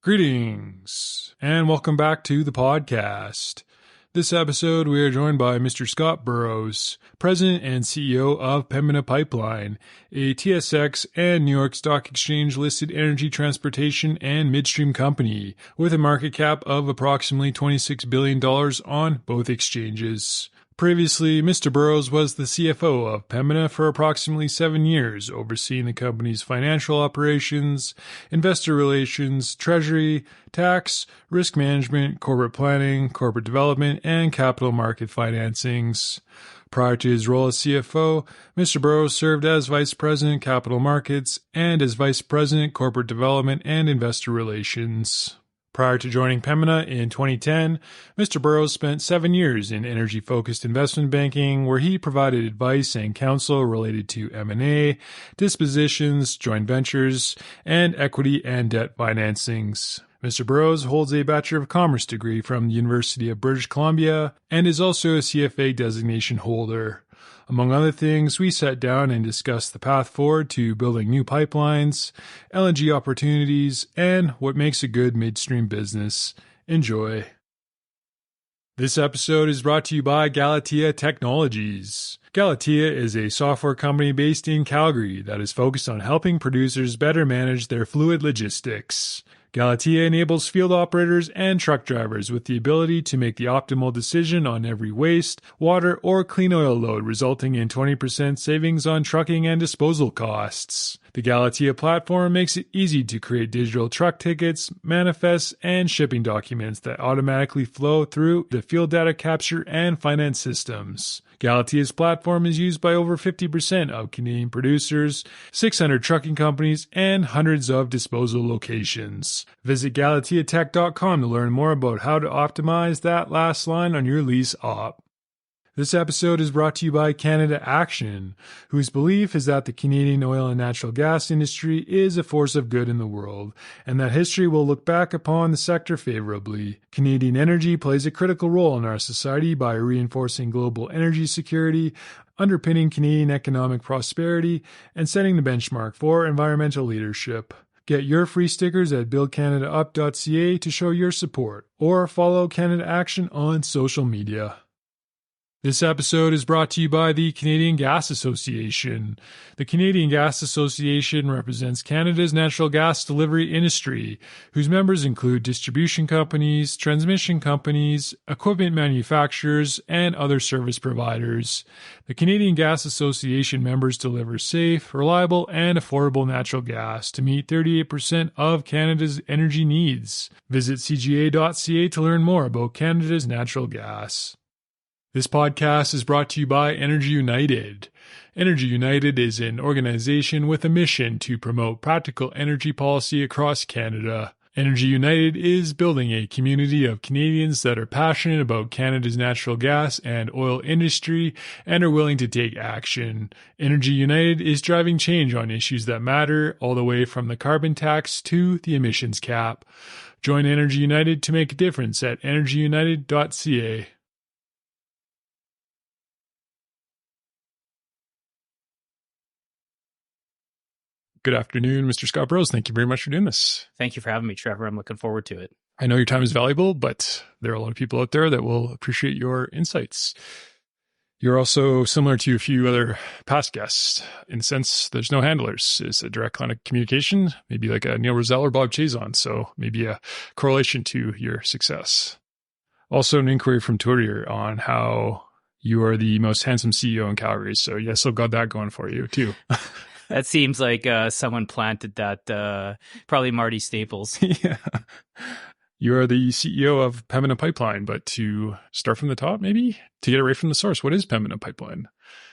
Greetings, and welcome back to the podcast. This episode, we are joined by Mr. Burrows, President and CEO of Pembina Pipeline, a TSX and New York Stock Exchange listed energy transportation and midstream company with a market cap of approximately $26 billion on both exchanges. Previously, Mr. Burrows was the CFO of Pembina for approximately 7 years, overseeing the company's financial operations, investor relations, treasury, tax, risk management, corporate planning, corporate development, and capital market financings. Prior to his role as CFO, Mr. Burrows served as Vice President Capital Markets and as Vice President Corporate Development and Investor Relations. Prior to joining Pembina in 2010, Mr. Burrows spent 7 years in energy-focused investment banking, where he provided advice and counsel related to M&A, dispositions, joint ventures, and equity and debt financings. Mr. Burrows holds a Bachelor of Commerce degree from the University of British Columbia and is also a CFA designation holder. Among other things, we sat down and discussed the path forward to building new pipelines, LNG opportunities, and what makes a good midstream business. Enjoy. This episode is brought to you by Galatea Technologies. Galatea is a software company based in Calgary that is focused on helping producers better manage their fluid logistics. Galatea enables field operators and truck drivers with the ability to make the optimal decision on every waste, water, or clean oil load, resulting in 20% savings on trucking and disposal costs. The Galatea platform makes it easy to create digital truck tickets, manifests, and shipping documents that automatically flow through the field data capture and finance systems. Galatea's platform is used by over 50% of Canadian producers, 600 trucking companies, and hundreds of disposal locations. Visit GalateaTech.com to learn more about how to optimize that last line on your lease op. This episode is brought to you by Canada Action, whose belief is that the Canadian oil and natural gas industry is a force of good in the world, and that history will look back upon the sector favorably. Canadian energy plays a critical role in our society by reinforcing global energy security, underpinning Canadian economic prosperity, and setting the benchmark for environmental leadership. Get your free stickers at buildcanadaup.ca to show your support, or follow Canada Action on social media. This episode is brought to you by the Canadian Gas Association. The Canadian Gas Association represents Canada's natural gas delivery industry, whose members include distribution companies, transmission companies, equipment manufacturers, and other service providers. The Canadian Gas Association members deliver safe, reliable, and affordable natural gas to meet 38% of Canada's energy needs. Visit cga.ca to learn more about Canada's natural gas. This podcast is brought to you by Energy United. Energy United is an organization with a mission to promote practical energy policy across Canada. Energy United is building a community of Canadians that are passionate about Canada's natural gas and oil industry and are willing to take action. Energy United is driving change on issues that matter, all the way from the carbon tax to the emissions cap. Join Energy United to make a difference at energyunited.ca. Good afternoon, Mr. Burrows. Thank you very much for doing this. Thank you for having me, Trevor. I'm looking forward to it. I know your time is valuable, but there are a lot of people out there that will appreciate your insights. You're also similar to a few other past guests in the sense there's no handlers. It's a direct line of communication, maybe like a Neil Rosell or Bob Chazon, so maybe a correlation to your success. Also an inquiry from Twitter on how you are the most handsome CEO in Calgary, so yes, I've got that going for you too. That seems like someone planted that, probably Marty Staples. Yeah. You are the CEO of Pembina Pipeline, but to start from the top, maybe, to get it right from the source, what is Pembina Pipeline?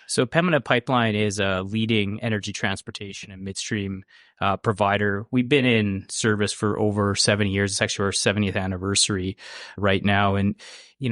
So Pembina Pipeline is a leading energy transportation and midstream provider. We've been in service for over 7 years. It's actually our 70th anniversary right now. And,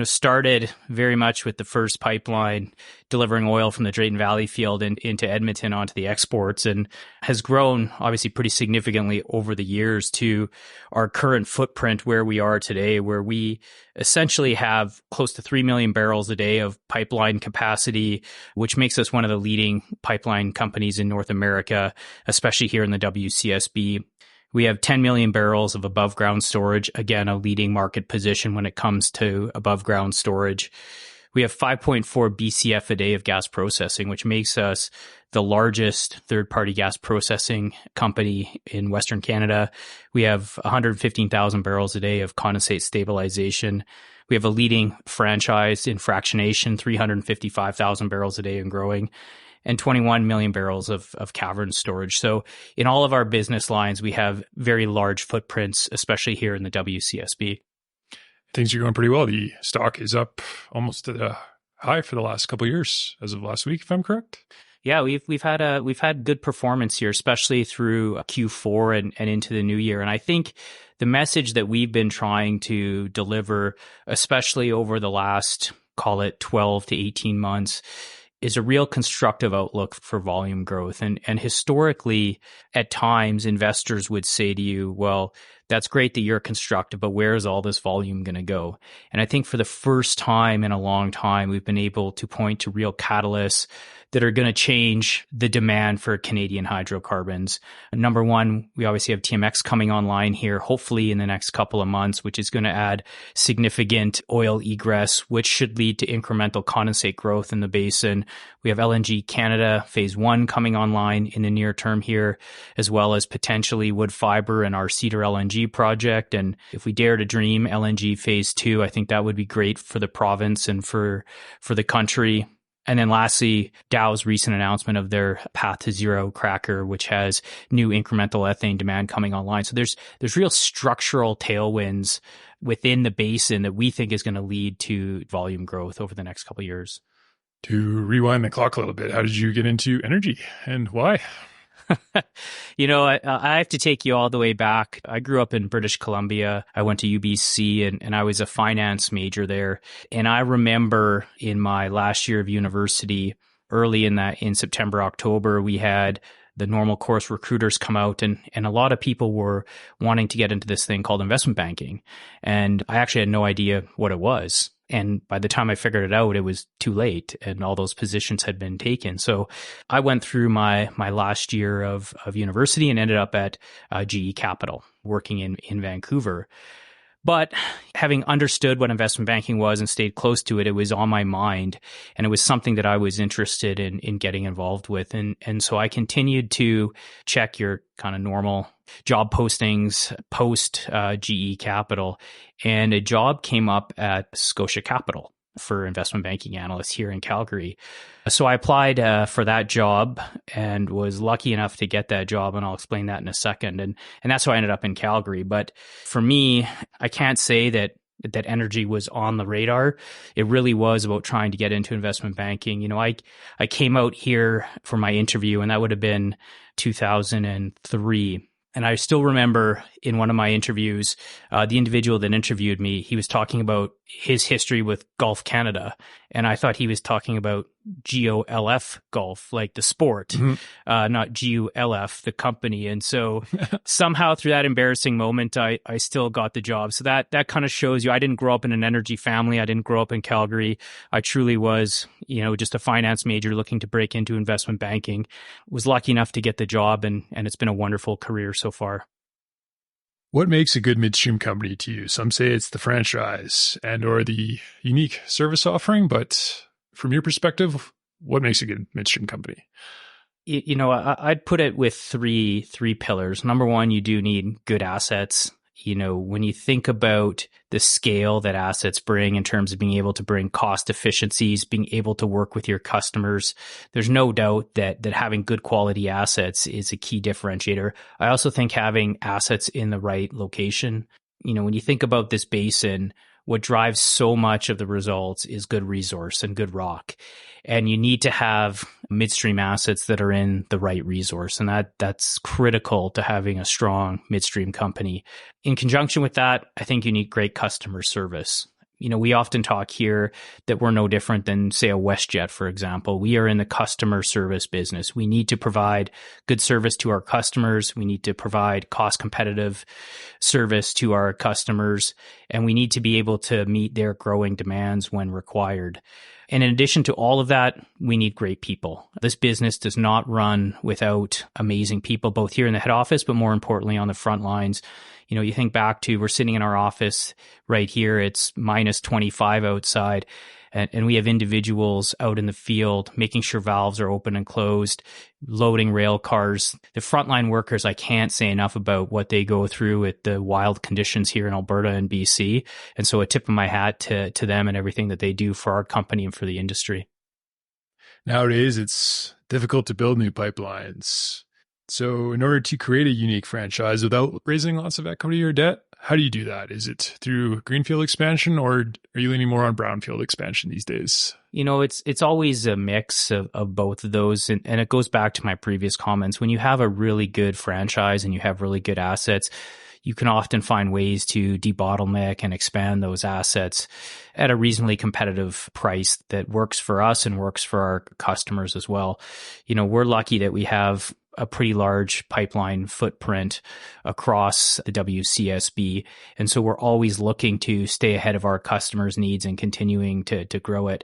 started very much with the first pipeline delivering oil from the Drayton Valley field into Edmonton onto the exports, and has grown obviously pretty significantly over the years to our current footprint where we are today, where we essentially have close to 3 million barrels a day of pipeline capacity, which makes us one of the leading pipeline companies in North America, especially here in the WCSB. We have 10 million barrels of above ground storage. Again, a leading market position when it comes to above ground storage. We have 5.4 BCF a day of gas processing, which makes us the largest third-party gas processing company in Western Canada. We have 115,000 barrels a day of condensate stabilization. We have a leading franchise in fractionation, 355,000 barrels a day and growing, and 21 million barrels of cavern storage. So in all of our business lines, we have very large footprints, especially here in the WCSB. Things are going pretty well. The stock is up almost to the high for the last couple of years as of last week, if I'm correct. Yeah, we've had good performance here, especially through Q4 and into the new year. And I think the message that we've been trying to deliver, especially over the last, call it 12 to 18 months, is a real constructive outlook for volume growth. And historically, at times, investors would say to you, well, that's great that you're constructive, but where is all this volume going to go? And I think for the first time in a long time, we've been able to point to real catalysts that are going to change the demand for Canadian hydrocarbons. Number one, we obviously have TMX coming online here, hopefully in the next couple of months, which is going to add significant oil egress, which should lead to incremental condensate growth in the basin. We have LNG Canada Phase 1 coming online in the near term here, as well as potentially wood fiber and our Cedar LNG project. And if we dare to dream LNG Phase 2, I think that would be great for the province and for the country. And then lastly, Dow's recent announcement of their Path to Zero cracker, which has new incremental ethane demand coming online. So there's real structural tailwinds within the basin that we think is going to lead to volume growth over the next couple of years. To rewind the clock a little bit, how did you get into energy and why? I have to take you all the way back. I grew up in British Columbia. I went to UBC and I was a finance major there. And I remember in my last year of university, early in September, October, we had the normal course recruiters come out and a lot of people were wanting to get into this thing called investment banking. And I actually had no idea what it was. And by the time I figured it out, it was too late and all those positions had been taken. So I went through my last year of university and ended up at GE Capital working in Vancouver. But having understood what investment banking was and stayed close to it, it was on my mind and it was something that I was interested in getting involved with. And so I continued to check your kind of normal job postings post GE Capital, and a job came up at Scotia Capital for investment banking analyst here in Calgary. So I applied for that job and was lucky enough to get that job, and I'll explain that in a second. And that's how I ended up in Calgary. But for me, I can't say that energy was on the radar. It really was about trying to get into investment banking. I came out here for my interview, and that would have been 2003. And I still remember in one of my interviews, the individual that interviewed me, he was talking about his history with Golf Canada. And I thought he was talking about GOLF golf, like the sport, not GULF, the company. And so somehow through that embarrassing moment, I still got the job. So that kind of shows you, I didn't grow up in an energy family. I didn't grow up in Calgary. I truly was, just a finance major looking to break into investment banking. Was lucky enough to get the job, and it's been a wonderful career so far. What makes a good midstream company to you? Some say it's the franchise and or the unique service offering, but from your perspective, what makes a good midstream company? I'd put it with three pillars. Number one, you do need good assets. When you think about the scale that assets bring in terms of being able to bring cost efficiencies, being able to work with your customers, there's no doubt that having good quality assets is a key differentiator. I also think having assets in the right location. When you think about this basin, what drives so much of the results is good resource and good rock. And you need to have midstream assets that are in the right resource. And that's critical to having a strong midstream company. In conjunction with that, I think you need great customer service. We often talk here that we're no different than, say, a WestJet, for example. We are in the customer service business. We need to provide good service to our customers. We need to provide cost competitive service to our customers, and we need to be able to meet their growing demands when required. And in addition to all of that, we need great people. This business does not run without amazing people, both here in the head office, but more importantly on the front lines. You think back to, we're sitting in our office right here, it's minus 25 outside, and we have individuals out in the field making sure valves are open and closed, loading rail cars. The frontline workers, I can't say enough about what they go through with the wild conditions here in Alberta and BC. And so a tip of my hat to them and everything that they do for our company and for the industry. Nowadays, it's difficult to build new pipelines. So in order to create a unique franchise without raising lots of equity or debt, how do you do that? Is it through greenfield expansion, or are you leaning more on brownfield expansion these days? It's always a mix of both of those. And it goes back to my previous comments. When you have a really good franchise and you have really good assets, you can often find ways to debottleneck and expand those assets at a reasonably competitive price that works for us and works for our customers as well. We're lucky that we have a pretty large pipeline footprint across the WCSB. And so we're always looking to stay ahead of our customers' needs and continuing to grow it.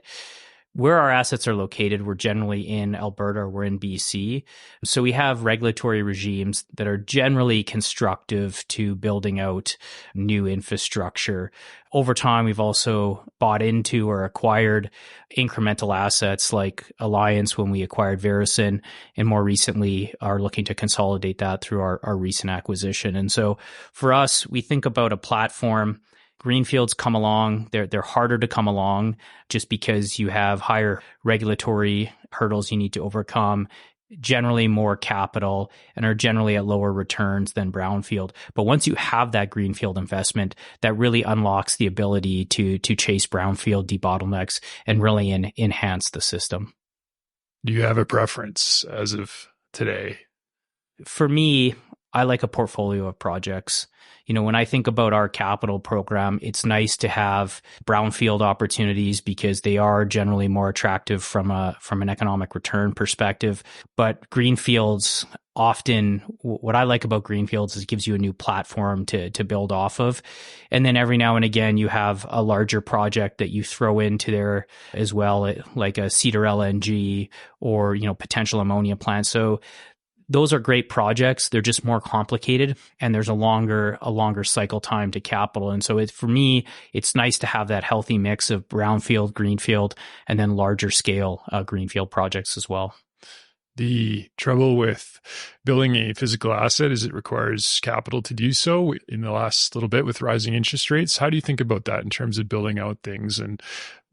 Where our assets are located, we're generally in Alberta, we're in BC. So we have regulatory regimes that are generally constructive to building out new infrastructure. Over time, we've also bought into or acquired incremental assets like Alliance when we acquired Veresen, and more recently are looking to consolidate that through our recent acquisition. And so for us, we think about a platform. Greenfields come along, they're harder to come along just because you have higher regulatory hurdles you need to overcome, generally more capital, and are generally at lower returns than brownfield. But once you have that greenfield investment, that really unlocks the ability to chase brownfield debottlenecks and really enhance the system. Do you have a preference as of today? For me, I like a portfolio of projects. When I think about our capital program, it's nice to have brownfield opportunities because they are generally more attractive from an economic return perspective. But greenfields, often what I like about greenfields is it gives you a new platform to build off of. And then every now and again, you have a larger project that you throw into there as well, like a Cedar LNG or, potential ammonia plant. So those are great projects. They're just more complicated, and there's a longer cycle time to capital. And so for me, it's nice to have that healthy mix of brownfield, greenfield, and then larger scale greenfield projects as well. The trouble with building a physical asset is it requires capital to do so. In the last little bit with rising interest rates, how do you think about that in terms of building out things and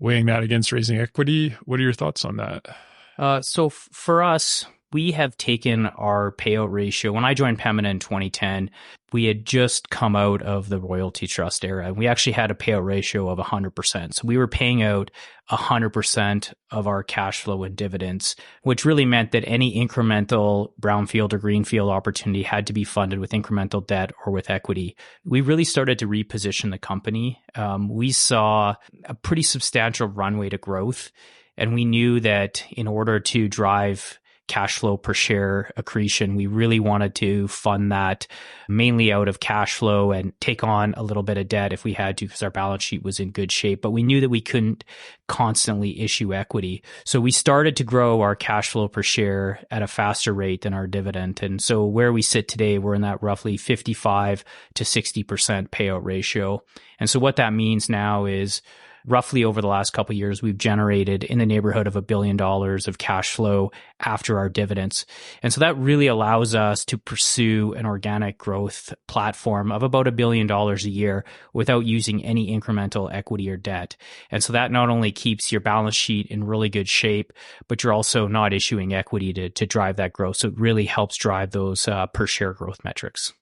weighing that against raising equity? What are your thoughts on that? So for us, we have taken our payout ratio. When I joined Pembina in 2010, we had just come out of the royalty trust era. We actually had a payout ratio of 100%. So we were paying out 100% of our cash flow in dividends, which really meant that any incremental brownfield or greenfield opportunity had to be funded with incremental debt or with equity. We really started to reposition the company. We saw a pretty substantial runway to growth, and we knew that in order to drive cash flow per share accretion, we really wanted to fund that mainly out of cash flow and take on a little bit of debt if we had to, because our balance sheet was in good shape. But we knew that we couldn't constantly issue equity. So we started to grow our cash flow per share at a faster rate than our dividend. And so where we sit today, we're in that roughly 55 to 60% payout ratio. And so what that means now is roughly over the last couple of years, we've generated in the neighborhood of $1 billion of cash flow after our dividends. And so that really allows us to pursue an organic growth platform of about $1 billion a year without using any incremental equity or debt. And so that not only keeps your balance sheet in really good shape, but you're also not issuing equity to drive that growth. So it really helps drive those per share growth metrics.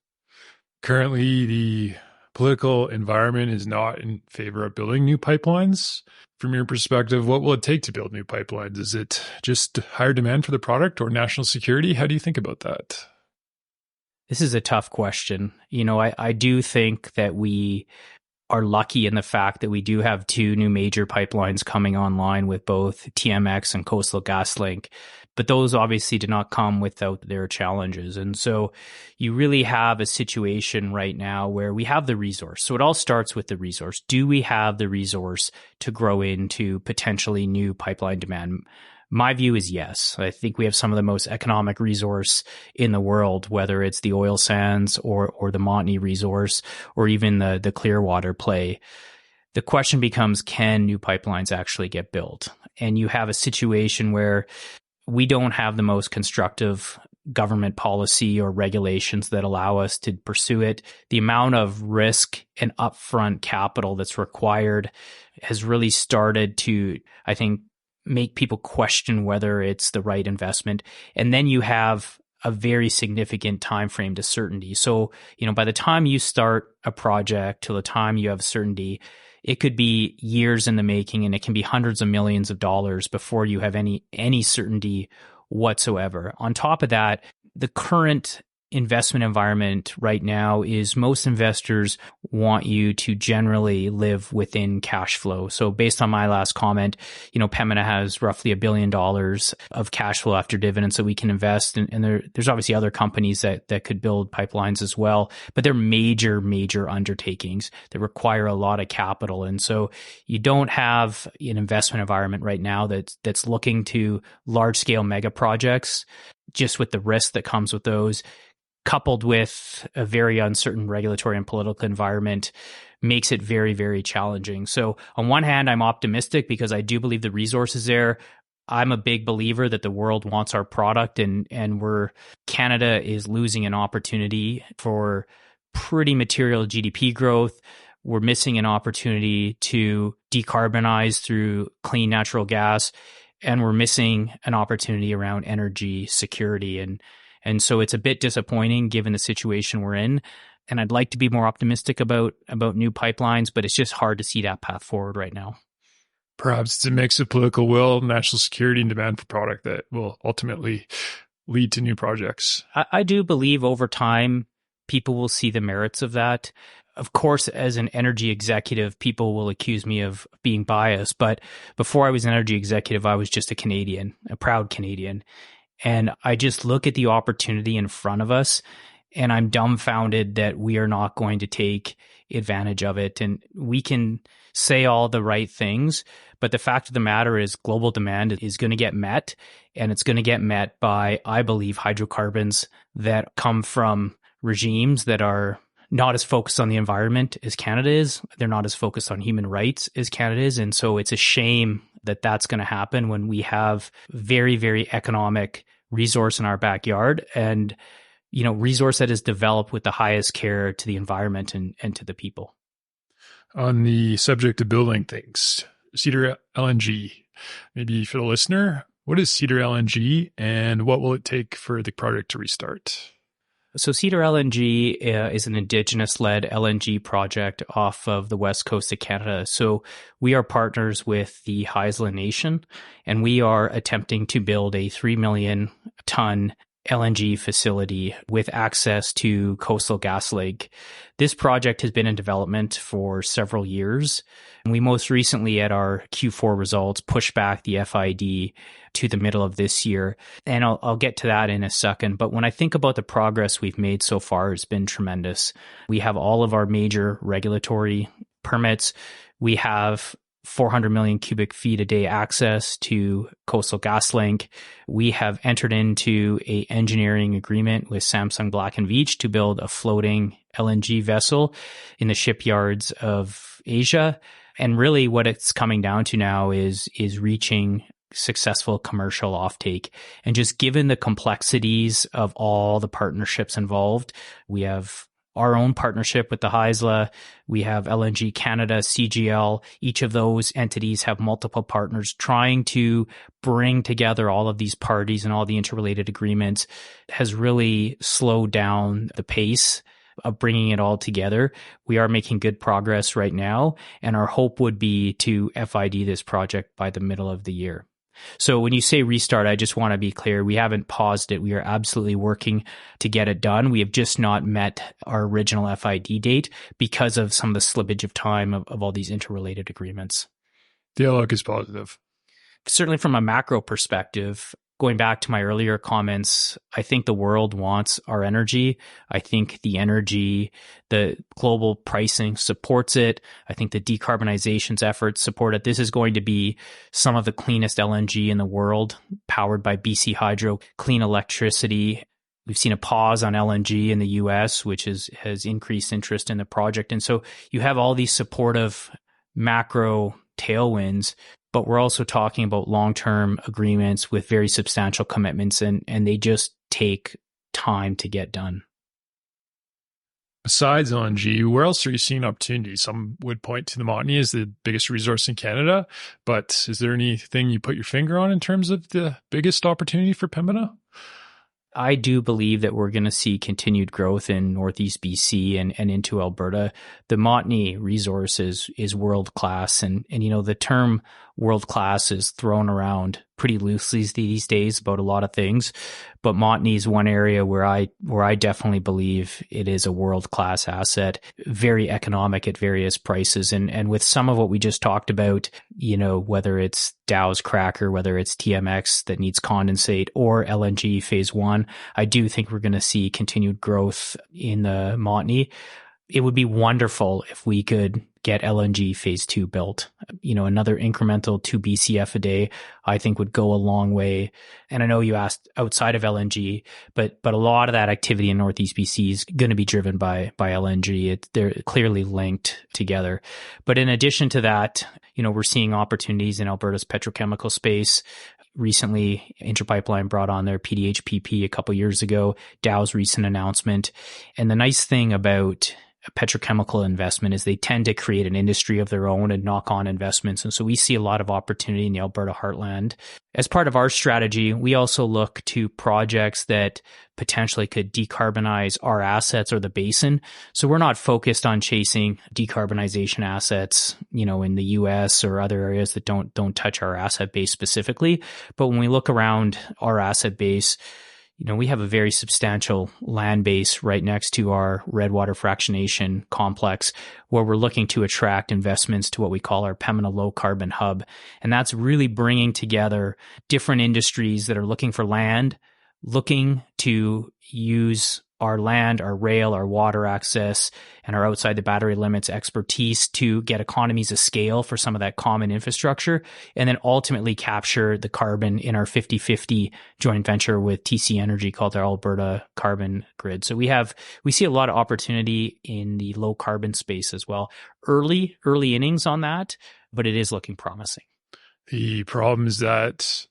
Currently, the political environment is not in favor of building new pipelines. From your perspective, what will it take to build new pipelines? Is it just higher demand for the product or national security? How do you think about that? This is a tough question. I do think that we are lucky in the fact that we do have two new major pipelines coming online with both TMX and Coastal GasLink. But those obviously did not come without their challenges. And so you really have a situation right now where we have the resource. So it all starts with the resource. Do we have the resource to grow into potentially new pipeline demand? My view is yes. I think we have some of the most economic resource in the world, whether it's the oil sands or the Montney resource or even the Clearwater play. The question becomes, can new pipelines actually get built? And you have a situation where we don't have the most constructive government policy or regulations that allow us to pursue it. The amount of risk and upfront capital that's required has really started to, I think, make people question whether it's the right investment. And then you have a very significant time frame to certainty. So, by the time you start a project till the time you have certainty, it could be years in the making, and it can be hundreds of millions of dollars before you have any certainty whatsoever. On top of that, the current investment environment right now is most investors want you to generally live within cash flow. So based on my last comment, Pembina has roughly $1 billion of cash flow after dividends that we can invest. And there's obviously other companies that could build pipelines as well, but they're major, major undertakings that require a lot of capital. And so you don't have an investment environment right now that's looking to large scale mega projects, just with the risk that comes with those, coupled with a very uncertain regulatory and political environment, makes it very, very challenging. So on one hand, I'm optimistic because I do believe the resource is there. I'm a big believer that the world wants our product, and Canada is losing an opportunity for pretty material GDP growth. We're missing an opportunity to decarbonize through clean natural gas, and we're missing an opportunity around energy security. And so it's a bit disappointing given the situation we're in. And I'd like to be more optimistic about new pipelines, but it's just hard to see that path forward right now. Perhaps it's a mix of political will, national security, and demand for product that will ultimately lead to new projects. I do believe over time, people will see the merits of that. Of course, as an energy executive, people will accuse me of being biased. But before I was an energy executive, I was just a Canadian, a proud Canadian. And I just look at the opportunity in front of us, and I'm dumbfounded that we are not going to take advantage of it. And we can say all the right things, but the fact of the matter is global demand is going to get met, and it's going to get met by, I believe, hydrocarbons that come from regimes that are not as focused on the environment as Canada is. They're not as focused on human rights as Canada is. And so it's a shame that that's going to happen when we have very, very economic resource in our backyard, and, resource that is developed with the highest care to the environment and to the people. On the subject of building things, Cedar LNG, maybe for the listener, what is Cedar LNG and what will it take for the project to restart? So Cedar LNG is an Indigenous-led LNG project off of the west coast of Canada. So we are partners with the Haisla Nation, and we are attempting to build a 3 million ton LNG facility with access to Coastal GasLink. This project has been in development for several years. And we most recently, at our Q4 results, pushed back the FID to the middle of this year. And I'll get to that in a second. But when I think about the progress we've made so far, it's been tremendous. We have all of our major regulatory permits. We have 400 million cubic feet a day access to Coastal GasLink. We have entered into an engineering agreement with Samsung Black & Veatch to build a floating LNG vessel in the shipyards of Asia. And really what it's coming down to now is reaching successful commercial offtake. And just given the complexities of all the partnerships involved, we have our own partnership with the Haisla. We have LNG Canada, CGL. Each of those entities have multiple partners trying to bring together all of these parties, and all the interrelated agreements has really slowed down the pace of bringing it all together. We are making good progress right now, and our hope would be to FID this project by the middle of the year. So when you say restart, I just want to be clear. We haven't paused it. We are absolutely working to get it done. We have just not met our original FID date because of some of the slippage of time of all these interrelated agreements. The outlook is positive. Certainly from a macro perspective, going back to my earlier comments, I think the world wants our energy. I think the global pricing supports it. I think the decarbonization's efforts support it. This is going to be some of the cleanest LNG in the world, powered by BC Hydro, clean electricity. We've seen a pause on LNG in the US, which has increased interest in the project. And so you have all these supportive macro tailwinds, but we're also talking about long-term agreements with very substantial commitments, and they just take time to get done. Besides LNG, where else are you seeing opportunities? Some would point to the Montney as the biggest resource in Canada, but is there anything you put your finger on in terms of the biggest opportunity for Pembina? I do believe that we're going to see continued growth in Northeast BC and into Alberta. The Montney resource is world-class. And the term world-class is thrown around pretty loosely these days about a lot of things. But Montney is one area where I definitely believe it is a world-class asset, very economic at various prices. And with some of what we just talked about, whether it's Dow's cracker, whether it's TMX that needs condensate or LNG phase one, I do think we're going to see continued growth in the Montney. It would be wonderful if we could get LNG phase two built. Another incremental 2 BCF a day, I think would go a long way. And I know you asked outside of LNG, but a lot of that activity in Northeast BC is going to be driven by LNG. They're clearly linked together. But in addition to that, we're seeing opportunities in Alberta's petrochemical space. Recently, Interpipeline brought on their PDH-PP a couple years ago, Dow's recent announcement. And the nice thing about petrochemical investment is they tend to create an industry of their own and knock on investments. And so we see a lot of opportunity in the Alberta heartland. As part of our strategy, we also look to projects that potentially could decarbonize our assets or the basin. So we're not focused on chasing decarbonization assets, in the US or other areas that don't touch our asset base specifically. But when we look around our asset base, we have a very substantial land base right next to our Redwater fractionation complex where we're looking to attract investments to what we call our Pembina Low Carbon Hub. And that's really bringing together different industries that are looking for land, looking to use our land, our rail, our water access, and our outside the battery limits expertise to get economies of scale for some of that common infrastructure, and then ultimately capture the carbon in our 50-50 joint venture with TC Energy called our Alberta Carbon Grid. So we see a lot of opportunity in the low carbon space as well. Early innings on that, but it is looking promising. The problem is that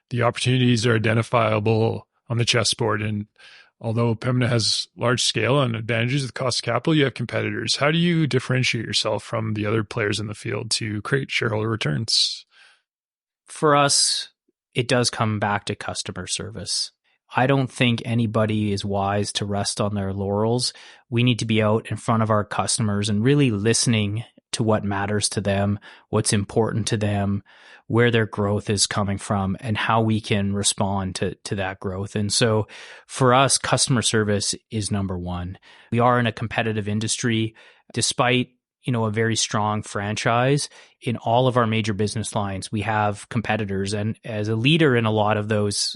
the opportunities are identifiable on the chessboard, and although Pembina has large scale and advantages with cost of capital, you have competitors. How do you differentiate yourself from the other players in the field to create shareholder returns? For us, it does come back to customer service. I don't think anybody is wise to rest on their laurels. We need to be out in front of our customers and really listening to what matters to them, what's important to them, where their growth is coming from, and how we can respond to that growth. And so for us, customer service is number one. We are in a competitive industry. Despite a very strong franchise in all of our major business lines, we have competitors. And as a leader in a lot of those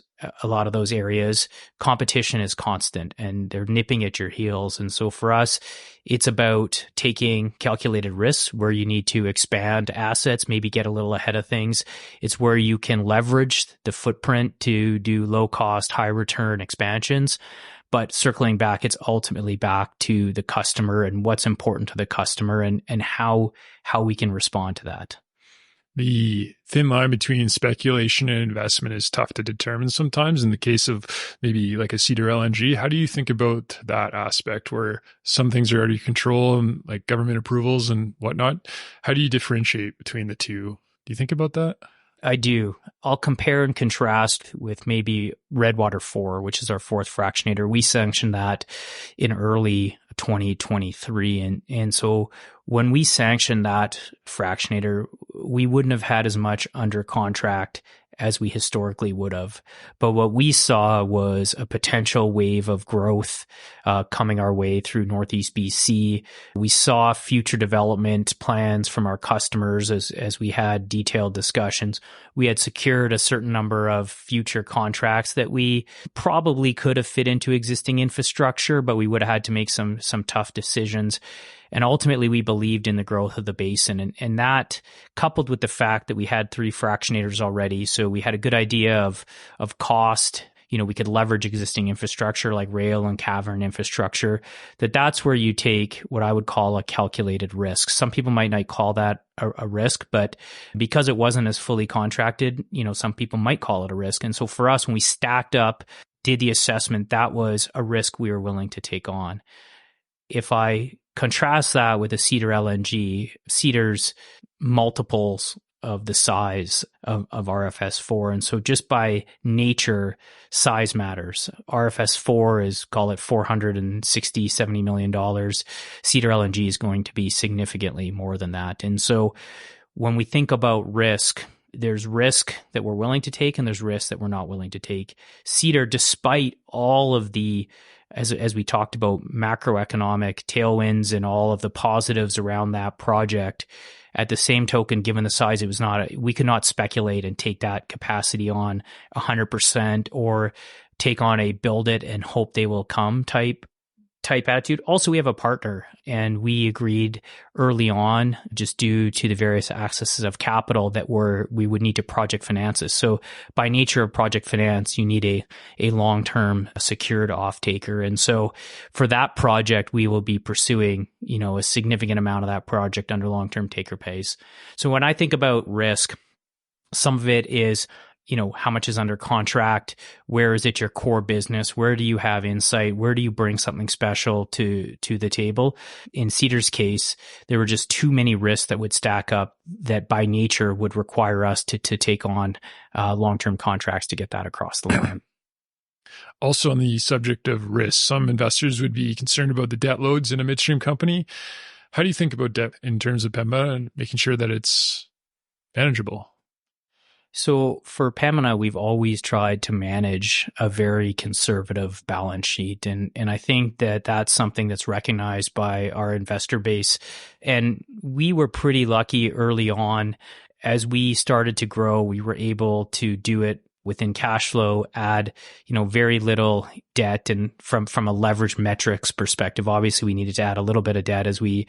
areas, competition is constant and they're nipping at your heels. And so for us, it's about taking calculated risks where you need to expand assets, maybe get a little ahead of things. It's where you can leverage the footprint to do low cost, high return expansions. But circling back, it's ultimately back to the customer and what's important to the customer and how we can respond to that. The thin line between speculation and investment is tough to determine sometimes. In the case of maybe like a Cedar LNG, how do you think about that aspect where some things are out of your control and like government approvals and whatnot? How do you differentiate between the two? Do you think about that? I do. I'll compare and contrast with maybe Redwater 4, which is our fourth fractionator. We sanctioned that in early 2023. And so when we sanctioned that fractionator, we wouldn't have had as much under contract as we historically would have. But what we saw was a potential wave of growth coming our way through Northeast BC. We saw future development plans from our customers as we had detailed discussions. We had secured a certain number of future contracts that we probably could have fit into existing infrastructure, but we would have had to make some tough decisions. And ultimately, we believed in the growth of the basin. And that, coupled with the fact that we had 3 fractionators already, so we had a good idea of cost. We could leverage existing infrastructure like rail and cavern infrastructure, that's where you take what I would call a calculated risk. Some people might not call that a risk, but because it wasn't as fully contracted, some people might call it a risk. And so for us, when we stacked up, did the assessment, that was a risk we were willing to take on. If I contrast that with a Cedar LNG, Cedar's multiples of the size of RFS4. And so just by nature, size matters. RFS4 is, call it $460, $70 million. Cedar LNG is going to be significantly more than that. And so when we think about risk, there's risk that we're willing to take and there's risk that we're not willing to take. Cedar, despite all of the, as we talked about, macroeconomic tailwinds and all of the positives around that project, at the same token, given the size, we could not speculate and take that capacity on 100% or take on a build it and hope they will come type attitude. Also, we have a partner, and we agreed early on, just due to the various accesses of capital, that we would need to project finance this. So by nature of project finance, you need a long-term secured off-taker. And so for that project, we will be pursuing, a significant amount of that project under long-term taker pays. So when I think about risk, some of it is, how much is under contract? Where is it your core business? Where do you have insight? Where do you bring something special to the table? In Cedar's case, there were just too many risks that would stack up that by nature would require us to take on long-term contracts to get that across the line. Also, on the subject of risk, some investors would be concerned about the debt loads in a midstream company. How do you think about debt in terms of Pembina and making sure that it's manageable? So for Pembina, we've always tried to manage a very conservative balance sheet. And I think that that's something that's recognized by our investor base. And we were pretty lucky early on. As we started to grow, we were able to do it within cash flow, add, very little debt. And from a leverage metrics perspective, obviously we needed to add a little bit of debt as we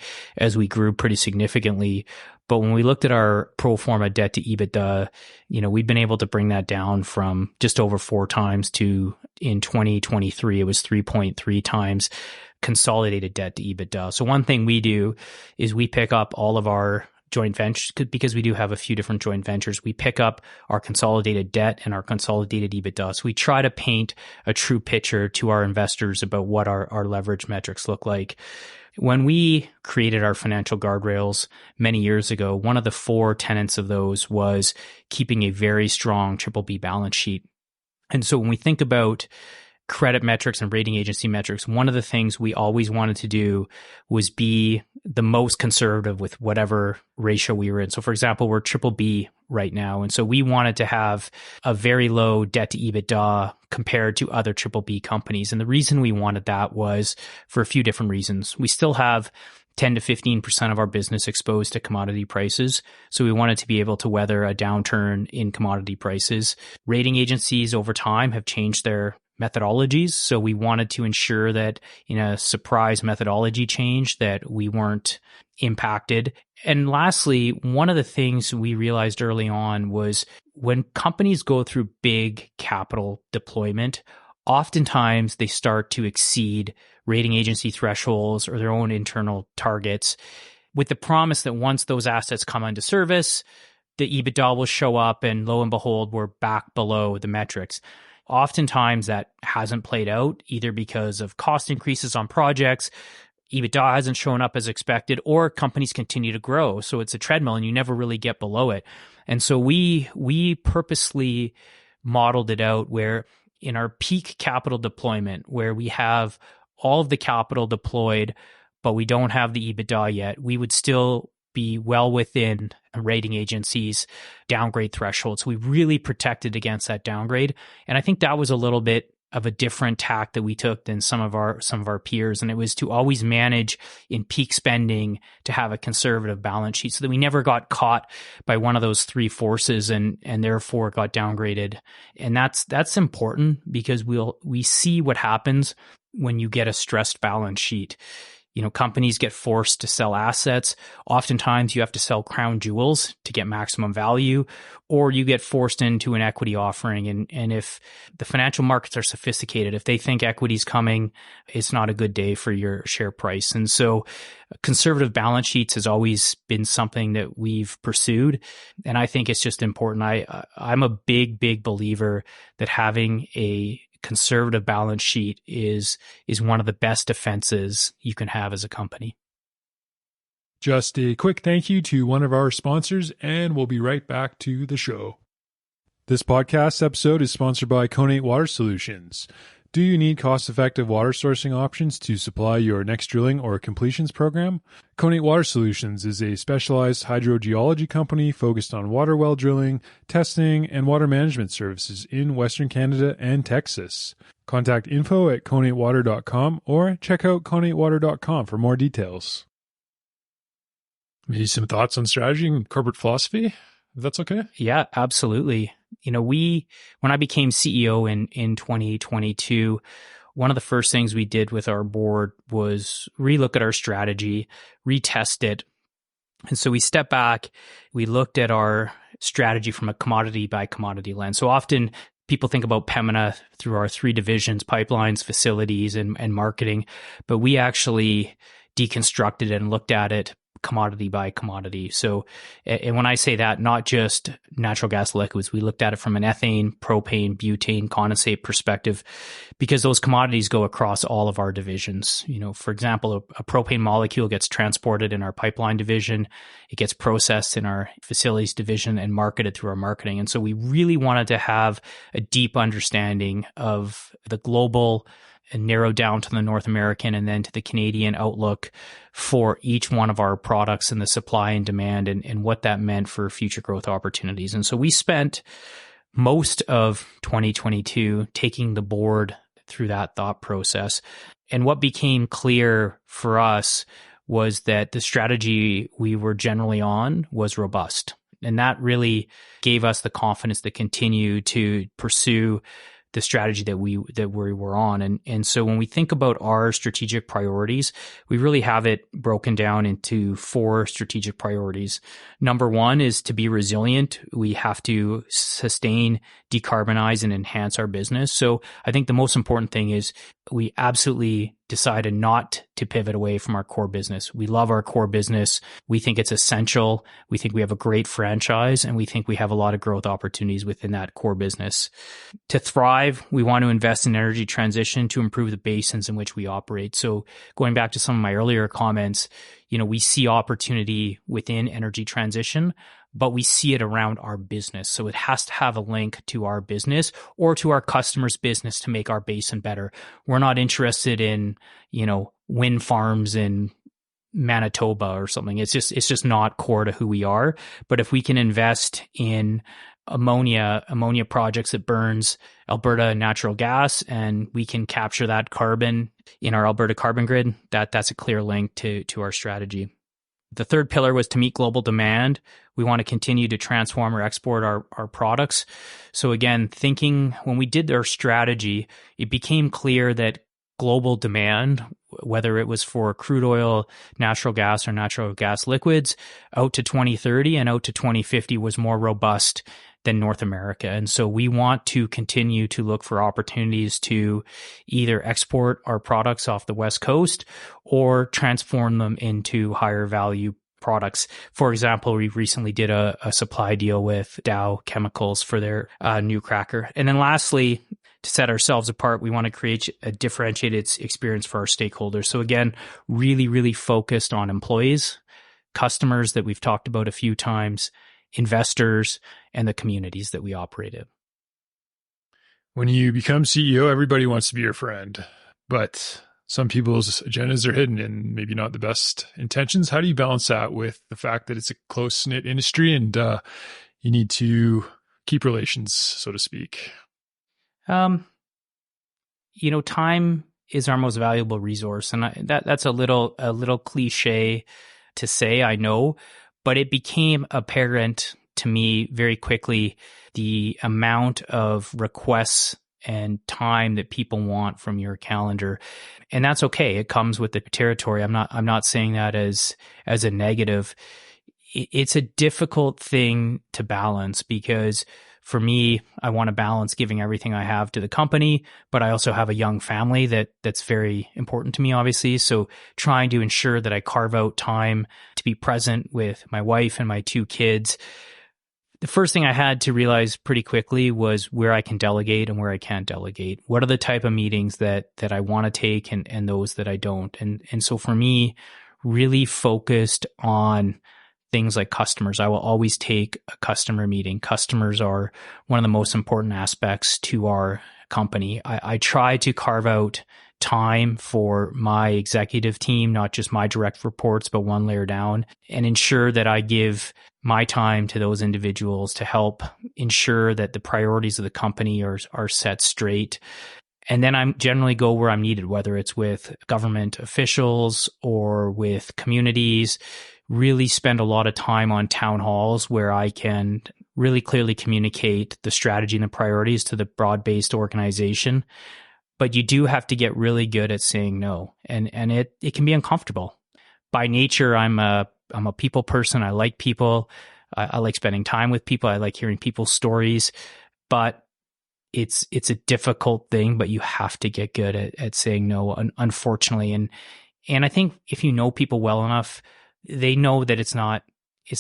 grew pretty significantly. But when we looked at our pro forma debt to EBITDA, we've been able to bring that down from just over 4 times to, in 2023, it was 3.3 times consolidated debt to EBITDA. So one thing we do is we pick up all of our joint ventures, because we do have a few different joint ventures. We pick up our consolidated debt and our consolidated EBITDA. So we try to paint a true picture to our investors about what our leverage metrics look like. When we created our financial guardrails many years ago, one of the 4 tenets of those was keeping a very strong BBB balance sheet. And so when we think about credit metrics and rating agency metrics, one of the things we always wanted to do was be the most conservative with whatever ratio we were in. So for example, we're BBB right now. And so we wanted to have a very low debt to EBITDA compared to other BBB companies. And the reason we wanted that was for a few different reasons. We still have 10 to 15% of our business exposed to commodity prices. So we wanted to be able to weather a downturn in commodity prices. Rating agencies over time have changed their methodologies. So we wanted to ensure that in a surprise methodology change that we weren't impacted. And lastly, one of the things we realized early on was when companies go through big capital deployment, oftentimes they start to exceed rating agency thresholds or their own internal targets with the promise that once those assets come into service, the EBITDA will show up and lo and behold, we're back below the metrics. Oftentimes that hasn't played out either because of cost increases on projects, EBITDA hasn't shown up as expected, or companies continue to grow. So it's a treadmill and you never really get below it. And so we purposely modeled it out where in our peak capital deployment, where we have all of the capital deployed, but we don't have the EBITDA yet, we would still be well within rating agencies' downgrade thresholds. We really protected against that downgrade. And I think that was a little bit of a different tack that we took than some of our peers. And it was to always manage in peak spending, to have a conservative balance sheet so that we never got caught by one of those three forces and therefore got downgraded. And that's important because we see what happens when you get a stressed balance sheet. Companies get forced to sell assets. Oftentimes you have to sell crown jewels to get maximum value, or you get forced into an equity offering. And if the financial markets are sophisticated, if they think equity's coming, it's not a good day for your share price. And so conservative balance sheets has always been something that we've pursued. And I think it's just important. I'm a big believer that having a conservative balance sheet is one of the best defenses you can have as a company. Just a quick thank you to one of our sponsors, and we'll be right back to the show. This podcast episode is sponsored by Conate Water Solutions. Do you need cost-effective water sourcing options to supply your next drilling or completions program? Conate Water Solutions is a specialized hydrogeology company focused on water well drilling, testing, and water management services in Western Canada and Texas. Contact info@conatewater.com or check out conatewater.com for more details. Maybe some thoughts on strategy and corporate philosophy, if that's okay? Yeah, absolutely. When I became CEO in 2022, one of the first things we did with our board was relook at our strategy, retest it. And so we stepped back, we looked at our strategy from a commodity by commodity lens. So often people think about Pembina through our three divisions: pipelines, facilities, and marketing. But we actually deconstructed it and looked at it commodity by commodity. So, and when I say that, not just natural gas liquids, we looked at it from an ethane, propane, butane, condensate perspective, because those commodities go across all of our divisions. For example, a propane molecule gets transported in our pipeline division, it gets processed in our facilities division and marketed through our marketing. And so we really wanted to have a deep understanding of the global and narrow down to the North American and then to the Canadian outlook for each one of our products and the supply and demand and what that meant for future growth opportunities. And so we spent most of 2022 taking the board through that thought process. And what became clear for us was that the strategy we were generally on was robust. And that really gave us the confidence to continue to pursue the strategy that we were on. And so when we think about our strategic priorities, we really have it broken down into 4 strategic priorities. Number 1 is to be resilient. We have to sustain, decarbonize, and enhance our business. So I think the most important thing is we absolutely decided not to pivot away from our core business. We love our core business. We think it's essential. We think we have a great franchise, and we think we have a lot of growth opportunities within that core business. To thrive, we want to invest in energy transition to improve the basins in which we operate. So going back to some of my earlier comments, we see opportunity within energy transition, but we see it around our business. So it has to have a link to our business or to our customers' business to make our basin better. We're not interested in, wind farms in Manitoba or something. It's just not core to who we are. But if we can invest in ammonia projects that burns Alberta natural gas, and we can capture that carbon in our Alberta carbon grid, that's a clear link to our strategy. The third pillar was to meet global demand. We want to continue to transform or export our products. So again, when we did our strategy, it became clear that global demand, whether it was for crude oil, natural gas, or natural gas liquids, out to 2030 and out to 2050 was more robust than North America. And so we want to continue to look for opportunities to either export our products off the West Coast or transform them into higher value products. For example, we recently did a supply deal with Dow Chemicals for their new cracker. And then lastly, to set ourselves apart, we want to create a differentiated experience for our stakeholders. So again, really, really focused on employees, customers that we've talked about a few times, investors, and the communities that we operate in. When you become CEO, everybody wants to be your friend. But some people's agendas are hidden and maybe not the best intentions. How do you balance that with the fact that it's a close-knit industry and you need to keep relations, so to speak? Time is our most valuable resource, and that's a little cliche to say, I know, but it became apparent to me very quickly the amount of requests and time that people want from your calendar. And that's okay. It comes with the territory. I'm not saying that as a negative. It's a difficult thing to balance because for me, I want to balance giving everything I have to the company, but I also have a young family that's very important to me, obviously. So trying to ensure that I carve out time to be present with my wife and my 2 kids. The first thing I had to realize pretty quickly was where I can delegate and where I can't delegate. What are the type of meetings that I want to take and those that I don't? And so for me, really focused on things like customers. I will always take a customer meeting. Customers are one of the most important aspects to our company. I try to carve out time for my executive team, not just my direct reports, but one layer down, and ensure that I give my time to those individuals to help ensure that the priorities of the company are set straight. And then I generally go where I'm needed, whether it's with government officials or with communities, really spend a lot of time on town halls where I can really clearly communicate the strategy and the priorities to the broad-based organization. But you do have to get really good at saying no. And it can be uncomfortable. By nature, I'm a people person. I like people. I like spending time with people. I like hearing people's stories. But it's a difficult thing, but you have to get good at saying no, unfortunately. And I think if you know people well enough, they know that it's not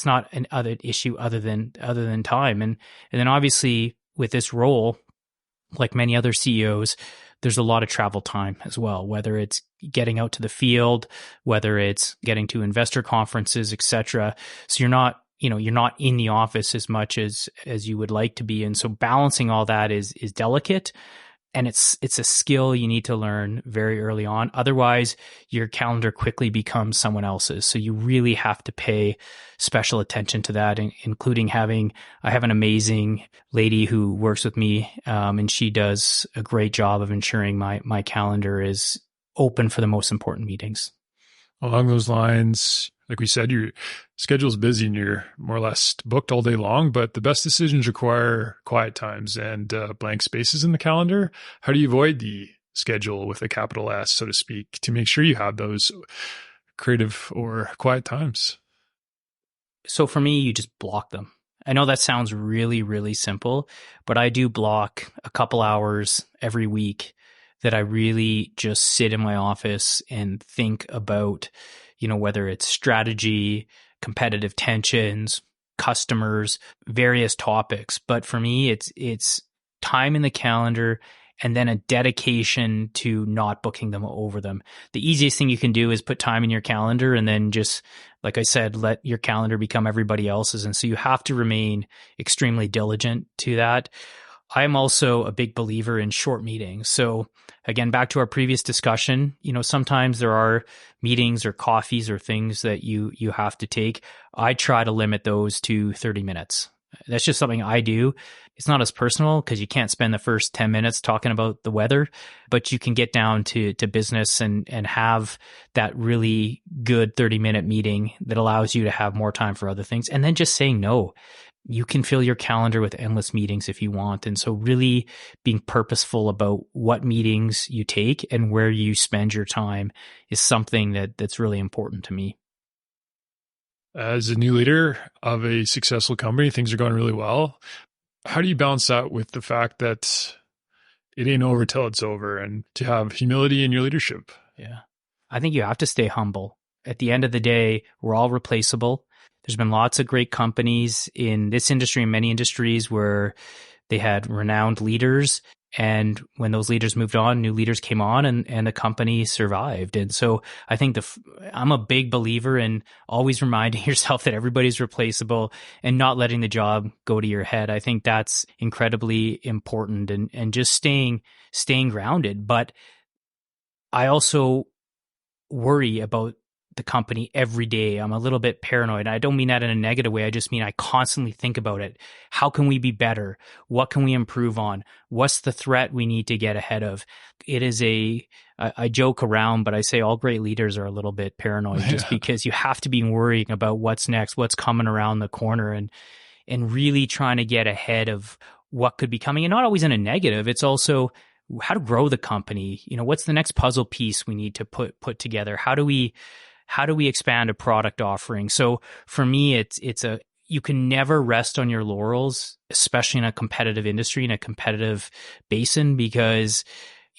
an other issue other than time. And then obviously with this role, like many other CEOs, there's a lot of travel time as well, whether it's getting out to the field, whether it's getting to investor conferences, etc. So you're not in the office as much as you would like to be. And so balancing all that is delicate. And it's a skill you need to learn very early on. Otherwise, your calendar quickly becomes someone else's. So you really have to pay special attention to that, including I have an amazing lady who works with me, and she does a great job of ensuring my calendar is open for the most important meetings. Along those lines, like we said, your schedule's busy and you're more or less booked all day long, but the best decisions require quiet times and blank spaces in the calendar. How do you avoid the schedule with a capital S, so to speak, to make sure you have those creative or quiet times? So for me, you just block them. I know that sounds really, really simple, but I do block a couple hours every week that I really just sit in my office and think about, whether it's strategy, competitive tensions, customers, various topics. But for me, it's time in the calendar and then a dedication to not booking them over them. The easiest thing you can do is put time in your calendar and then just, like I said, let your calendar become everybody else's. And so you have to remain extremely diligent to that. I'm also a big believer in short meetings. So again, back to our previous discussion, sometimes there are meetings or coffees or things that you have to take. I try to limit those to 30 minutes. That's just something I do. It's not as personal because you can't spend the first 10 minutes talking about the weather, but you can get down to business and have that really good 30-minute meeting that allows you to have more time for other things. And then just saying no. You can fill your calendar with endless meetings if you want. And so really being purposeful about what meetings you take and where you spend your time is something that's really important to me. As a new leader of a successful company, things are going really well. How do you balance that with the fact that it ain't over till it's over, and to have humility in your leadership? Yeah. I think you have to stay humble. At the end of the day, we're all replaceable. There's been lots of great companies in this industry and many industries where they had renowned leaders. And when those leaders moved on, new leaders came on and the company survived. And so I think I'm a big believer in always reminding yourself that everybody's replaceable and not letting the job go to your head. I think that's incredibly important and just staying grounded. But I also worry about the company every day. I'm a little bit paranoid. I don't mean that in a negative way. I just mean I constantly think about it. How can we be better? What can we improve on? What's the threat we need to get ahead of? It is I joke around, but I say all great leaders are a little bit paranoid just because you have to be worrying about what's next, what's coming around the corner, and really trying to get ahead of what could be coming, and not always in a negative. It's also how to grow the company. What's the next puzzle piece we need to put together? How do we expand a product offering? So for me, you can never rest on your laurels, especially in a competitive industry, in a competitive basin, because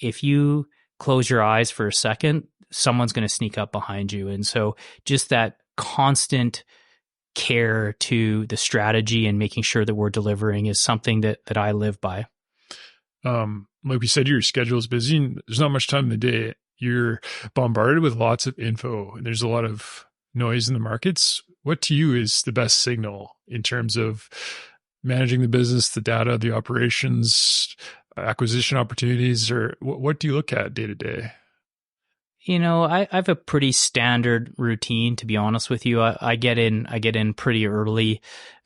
if you close your eyes for a second, someone's going to sneak up behind you. And so just that constant care to the strategy and making sure that we're delivering is something that I live by. Like we said, your schedule is busy and there's not much time in the day. You're bombarded with lots of info and there's a lot of noise in the markets. What to you is the best signal in terms of managing the business, the data, the operations, acquisition opportunities, or what do you look at day to day? I have a pretty standard routine, to be honest with you. I get in pretty early.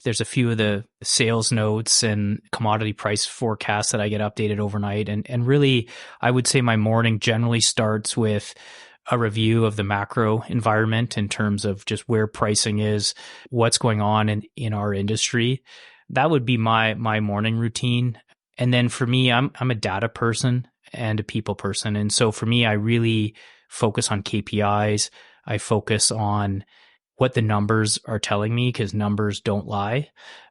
There's a few of the sales notes and commodity price forecasts that I get updated overnight. And really, I would say my morning generally starts with a review of the macro environment in terms of just where pricing is, what's going on in our industry. That would be my morning routine. And then for me, I'm a data person and a people person. And so for me, I really focus on KPIs. I focus on what the numbers are telling me, because numbers don't lie.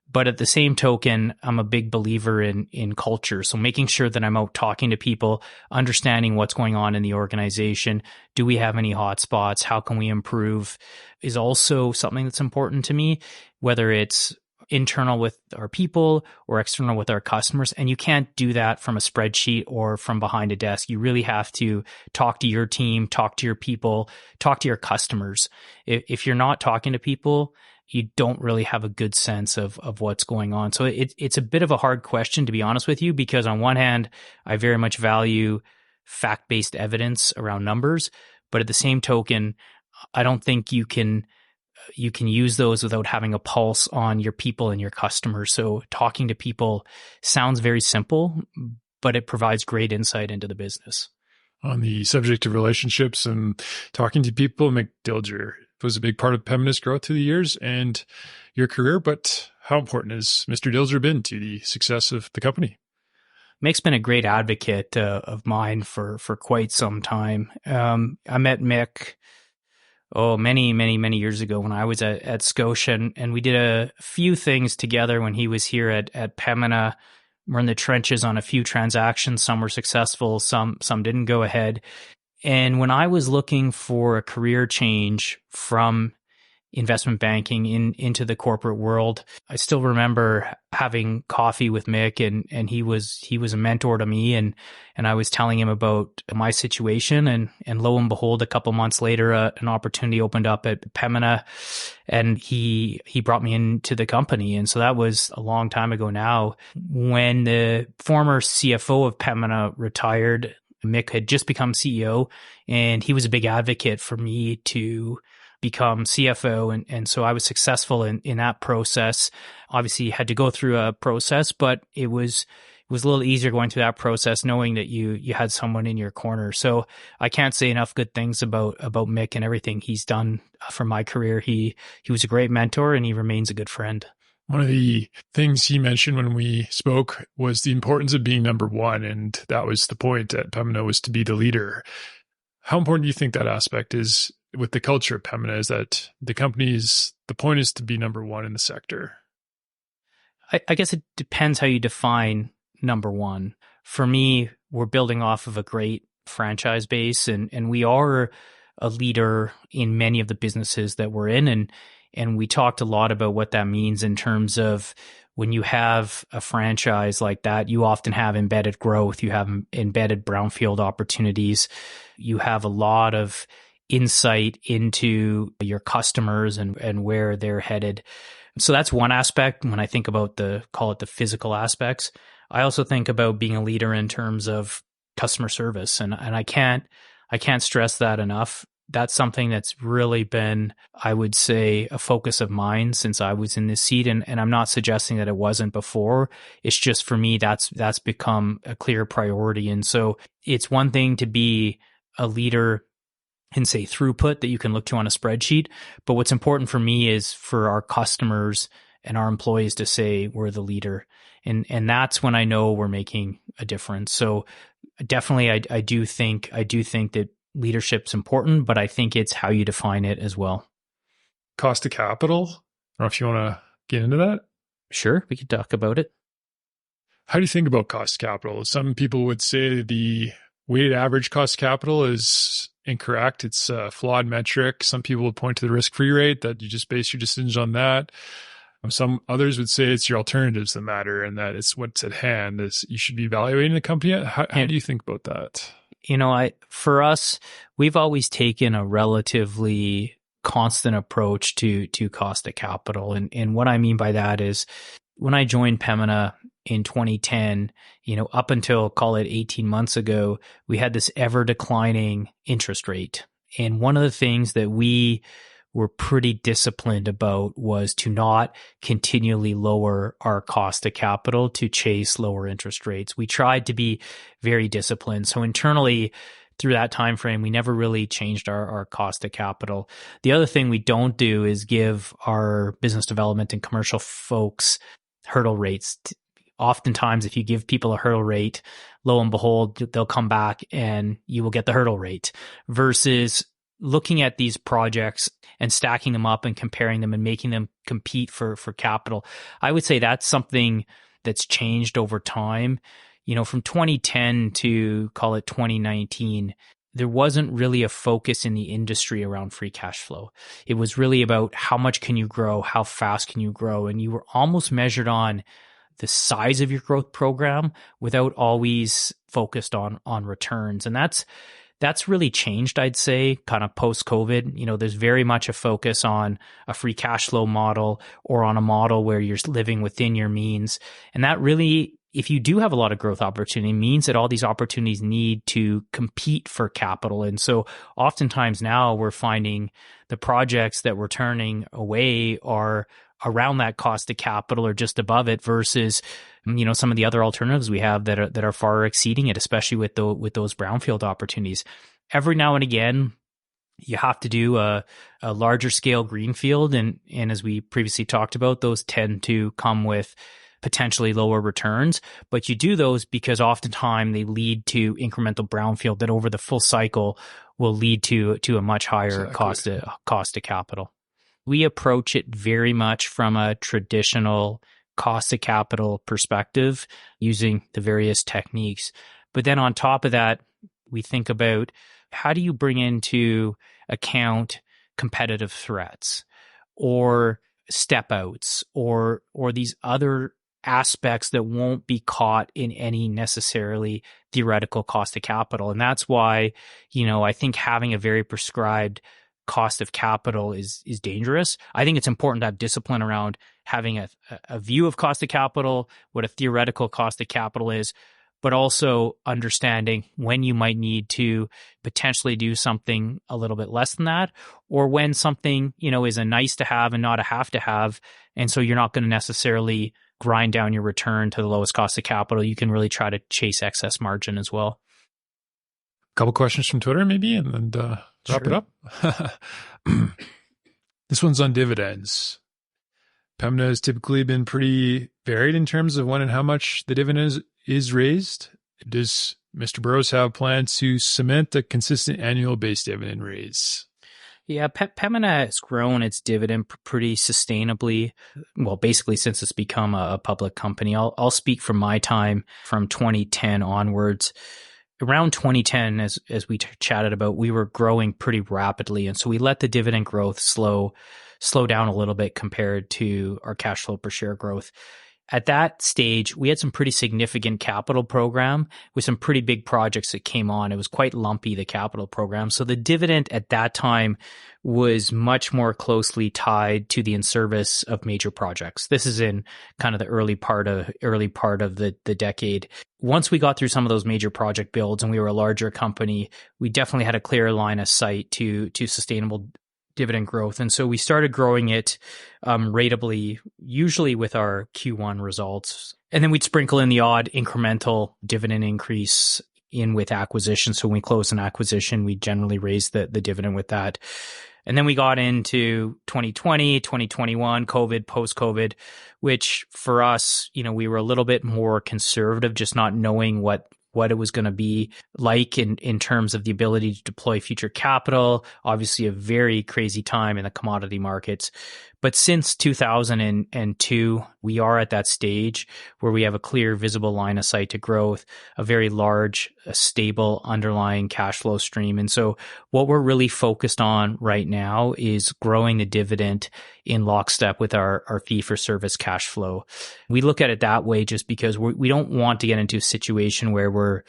But at the same token, I'm a big believer in culture. So making sure that I'm out talking to people, understanding what's going on in the organization. Do we have any hot spots? How can we improve? Is also something that's important to me, whether it's internal with our people or external with our customers. And you can't do that from a spreadsheet or from behind a desk. You really have to talk to your team, talk to your people, talk to your customers. If you're not talking to people, you don't really have a good sense of what's going on. So it's a bit of a hard question, to be honest with you, because on one hand, I very much value fact-based evidence around numbers, but at the same token, I don't think you can use those without having a pulse on your people and your customers. So talking to people sounds very simple, but it provides great insight into the business. On the subject of relationships and talking to people, Mick Dilger was a big part of Pembina's growth through the years and your career, but how important has Mr. Dilger been to the success of the company? Mick's been a great advocate of mine for quite some time. I met Mick many years ago when I was at Scotia, and we did a few things together when he was here at Pembina. We're in the trenches on a few transactions. Some were successful, some didn't go ahead. And when I was looking for a career change from investment banking into the corporate world, I still remember having coffee with Mick, and he was a mentor to me, and I was telling him about my situation, and lo and behold, a couple months later, an opportunity opened up at Pembina, and he brought me into the company. And so that was a long time ago now. When the former CFO of Pembina retired, Mick had just become CEO, and he was a big advocate for me to become CFO. And so I was successful in that process. Obviously you had to go through a process, but it was a little easier going through that process, knowing that you had someone in your corner. So I can't say enough good things about Mick and everything he's done for my career. He was a great mentor, and he remains a good friend. One of the things he mentioned when we spoke was the importance of being number one. And that was the point at Pembina, was to be the leader. How important do you think that aspect is with the culture of Pembina, is that the point is to be number one in the sector? I guess it depends how you define number one. For me, we're building off of a great franchise base, and we are a leader in many of the businesses that we're in. And we talked a lot about what that means in terms of when you have a franchise like that, you often have embedded growth, you have embedded brownfield opportunities, you have a lot of insight into your customers and where they're headed. So that's one aspect. When I think about call it the physical aspects, I also think about being a leader in terms of customer service. And I can't I can't stress that enough. That's something that's really been, I would say, a focus of mine since I was in this seat. And I'm not suggesting that it wasn't before. It's just for me, that's become a clear priority. And so it's one thing to be a leader in, say, throughput that you can look to on a spreadsheet. But what's important for me is for our customers and our employees to say we're the leader. And that's when I know we're making a difference. So definitely, I do think that leadership's important, but I think it's how you define it as well. Cost of capital. I don't know if you want to get into that. Sure, we could talk about it. How do you think about cost of capital? Some people would say the weighted average cost of capital is incorrect. It's a flawed metric. Some people would point to the risk-free rate, that you just base your decisions on that. Some others would say it's your alternatives that matter and that it's what's at hand. Is you should be evaluating the company. How do you think about that? For us, we've always taken a relatively constant approach to cost of capital. And what I mean by that is when I joined Pembina in 2010, up until, call it 18 months ago, we had this ever declining interest rate. And one of the things that we were pretty disciplined about was to not continually lower our cost of capital to chase lower interest rates. We tried to be very disciplined. So internally, through that time frame, we never really changed our cost of capital. The other thing we don't do is give our business development and commercial folks hurdle rates. Oftentimes, if you give people a hurdle rate, lo and behold, they'll come back and you will get the hurdle rate, versus looking at these projects and stacking them up and comparing them and making them compete for capital. I would say that's something that's changed over time. From 2010 to, call it 2019, there wasn't really a focus in the industry around free cash flow. It was really about how much can you grow, how fast can you grow, and you were almost measured on the size of your growth program without always focused on returns. And that's really changed, I'd say, kind of post-COVID. There's very much a focus on a free cash flow model or on a model where you're living within your means. And that really, if you do have a lot of growth opportunity, means that all these opportunities need to compete for capital. And so oftentimes now we're finding the projects that we're turning away are around that cost of capital or just above it, versus some of the other alternatives we have that are far exceeding it, especially with those brownfield opportunities. Every now and again, you have to do a larger scale greenfield, and as we previously talked about, those tend to come with potentially lower returns, but you do those because oftentimes they lead to incremental brownfield that over the full cycle will lead to a much higher cost of capital. We approach it very much from a traditional cost of capital perspective using the various techniques. But then on top of that, we think about how do you bring into account competitive threats or step outs or these other aspects that won't be caught in any necessarily theoretical cost of capital. And that's why, I think having a very prescribed cost of capital is dangerous. I think it's important to have discipline around having a view of cost of capital, what a theoretical cost of capital is, but also understanding when you might need to potentially do something a little bit less than that, or when something, is a nice to have and not a have to have. And so you're not going to necessarily grind down your return to the lowest cost of capital. You can really try to chase excess margin as well. Couple questions from Twitter maybe, and wrap it up. This one's on dividends. Pembina has typically been pretty varied in terms of when and how much the dividend is raised. Does Mr. Burrows have plans to cement a consistent annual base dividend raise? Yeah, Pembina has grown its dividend pretty sustainably. Well, basically since it's become a public company. I'll speak from my time from 2010 onwards. Around 2010, as we chatted about, we were growing pretty rapidly, and so we let the dividend growth slow down a little bit compared to our cash flow per share growth. At that stage, we had some pretty significant capital program with some pretty big projects that came on. It was quite lumpy, the capital program. So the dividend at that time was much more closely tied to the in-service of major projects. This is in kind of the early part of the decade. Once we got through some of those major project builds and we were a larger company, we definitely had a clear line of sight to sustainable dividend growth. And so we started growing it ratably, usually with our Q1 results. And then we'd sprinkle in the odd incremental dividend increase in with acquisition. So when we close an acquisition, we generally raise the dividend with that. And then we got into 2020, 2021, COVID, post-COVID, which for us, we were a little bit more conservative, just not knowing what it was going to be like in terms of the ability to deploy future capital. Obviously, a very crazy time in the commodity markets. But since 2002, we are at that stage where we have a clear, visible line of sight to growth, a very large, stable underlying cash flow stream. And so what we're really focused on right now is growing the dividend in lockstep with our fee-for-service cash flow. We look at it that way just because we don't want to get into a situation where we're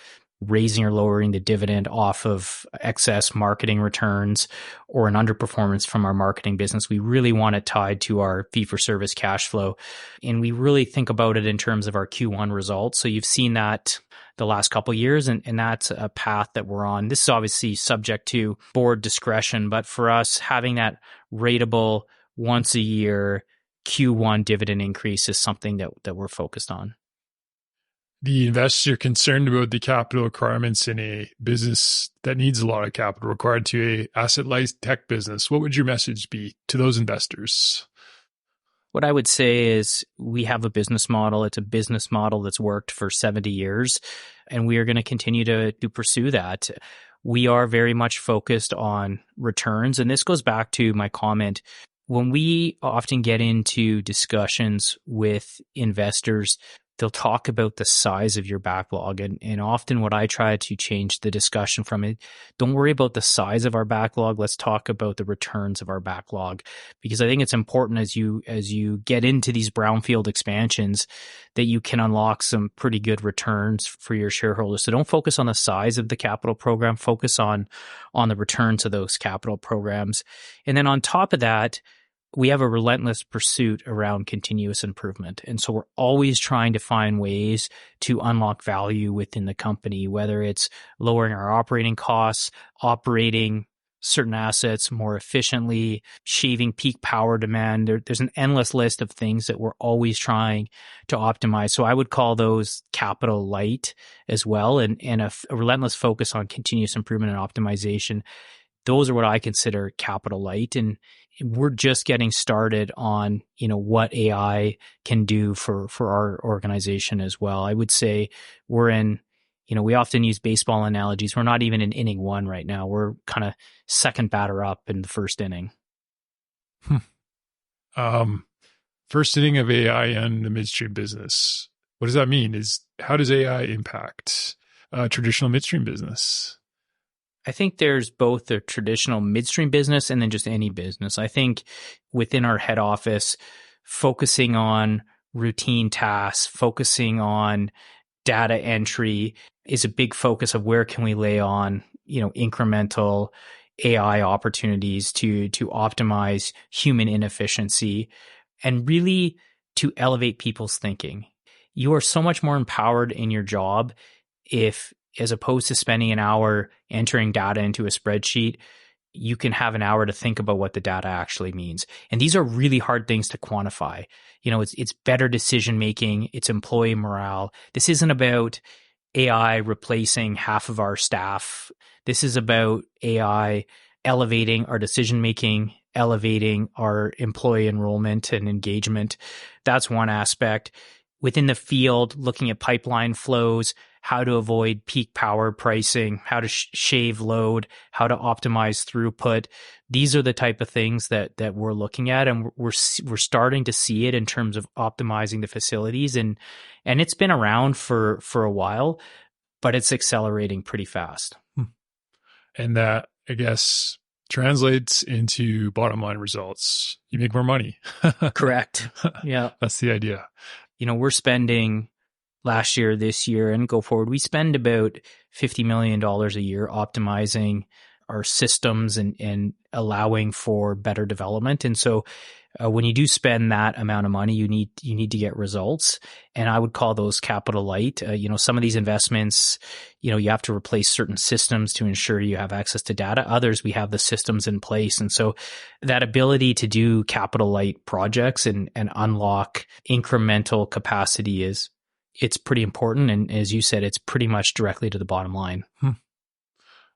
raising or lowering the dividend off of excess marketing returns or an underperformance from our marketing business. We really want it tied to our fee-for-service cash flow. And we really think about it in terms of our Q1 results. So you've seen that the last couple of years, and that's a path that we're on. This is obviously subject to board discretion, but for us, having that ratable once a year Q1 dividend increase is something that we're focused on. The investors are concerned about the capital requirements in a business that needs a lot of capital required to a asset-light tech business. What would your message be to those investors? What I would say is we have a business model. It's a business model that's worked for 70 years, and we are going to continue to pursue that. We are very much focused on returns, and this goes back to my comment. When we often get into discussions with investors, they'll talk about the size of your backlog. And often what I try to change the discussion from it, don't worry about the size of our backlog. Let's talk about the returns of our backlog. Because I think it's important as you get into these brownfield expansions that you can unlock some pretty good returns for your shareholders. So don't focus on the size of the capital program, focus on the returns of those capital programs. And then on top of that, we have a relentless pursuit around continuous improvement. And so we're always trying to find ways to unlock value within the company, whether it's lowering our operating costs, operating certain assets more efficiently, shaving peak power demand. There's an endless list of things that we're always trying to optimize. So I would call those capital light as well, and a relentless focus on continuous improvement and optimization. Those are what I consider capital light. And we're just getting started on, what AI can do for our organization as well. I would say we're in, we often use baseball analogies. We're not even in inning one right now. We're kind of second batter up in the first inning. First inning of AI and the midstream business. What does that mean? How does AI impact traditional midstream business? I think there's both the traditional midstream business and then just any business. I think within our head office, focusing on routine tasks, focusing on data entry is a big focus of where can we lay on, incremental AI opportunities to optimize human inefficiency and really to elevate people's thinking. You are so much more empowered in your job if, as opposed to spending an hour entering data into a spreadsheet, you can have an hour to think about what the data actually means. And these are really hard things to quantify. It's better decision making, it's employee morale. This isn't about AI replacing half of our staff. This is about AI elevating our decision making, elevating our employee enrollment and engagement. That's one aspect. Within the field, looking at pipeline flows, how to avoid peak power pricing, how to shave load, how to optimize throughput. These are the type of things that we're looking at, and we're starting to see it in terms of optimizing the facilities, and it's been around for a while, but it's accelerating pretty fast. And that, I guess, translates into bottom line results. You make more money. Correct. Yeah. That's the idea. we're spending last year, this year, and go forward, we spend about $50 million a year optimizing our systems and allowing for better development. And so when you do spend that amount of money, you need to get results. And I would call those capital light. Some of these investments, you have to replace certain systems to ensure you have access to data. Others, we have the systems in place. And so that ability to do capital light projects and unlock incremental capacity it's pretty important. And as you said, it's pretty much directly to the bottom line.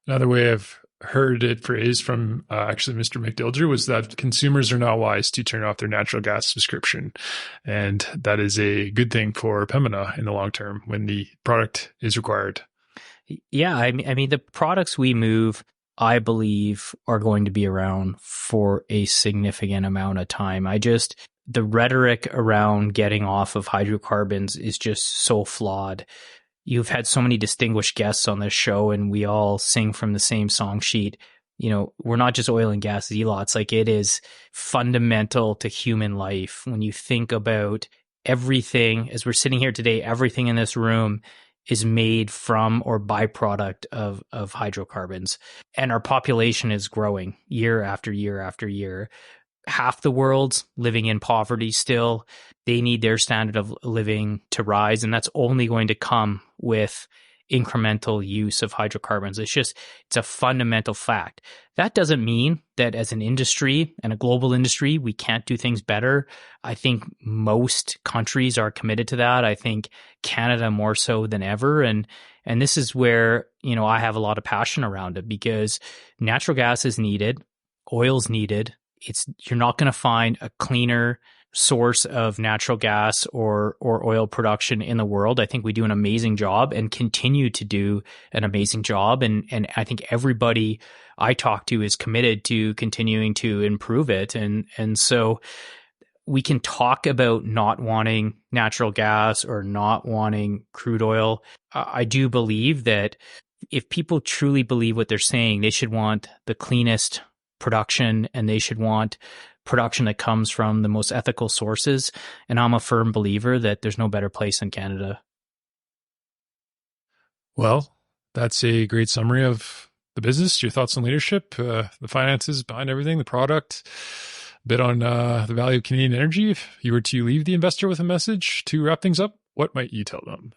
Another way I've heard it phrased from actually Mr. McDilger was that consumers are not wise to turn off their natural gas subscription. And that is a good thing for Pembina in the long term when the product is required. Yeah, I mean, the products we move, I believe, are going to be around for a significant amount of time. The rhetoric around getting off of hydrocarbons is just so flawed. You've had so many distinguished guests on this show, and we all sing from the same song sheet. We're not just oil and gas zealots. Like, it is fundamental to human life. When you think about everything, as we're sitting here today, everything in this room is made from or byproduct of hydrocarbons. And our population is growing year after year after year. Half the world's living in poverty still. They need their standard of living to rise, and that's only going to come with incremental use of hydrocarbons. It's a fundamental fact. That doesn't mean that as an industry and a global industry, we can't do things better. I think most countries are committed to that. I think Canada more so than ever. And this is where, I have a lot of passion around it, because natural gas is needed, oil's needed. You're not going to find a cleaner source of natural gas or oil production in the world. I think we do an amazing job and continue to do an amazing job. And I think everybody I talk to is committed to continuing to improve it. And so we can talk about not wanting natural gas or not wanting crude oil. I do believe that if people truly believe what they're saying, they should want the cleanest production, and they should want production that comes from the most ethical sources. And I'm a firm believer that there's no better place than Canada. Well, that's a great summary of the business, your thoughts on leadership, the finances behind everything, the product, a bit on the value of Canadian energy. If you were to leave the investor with a message to wrap things up, what might you tell them?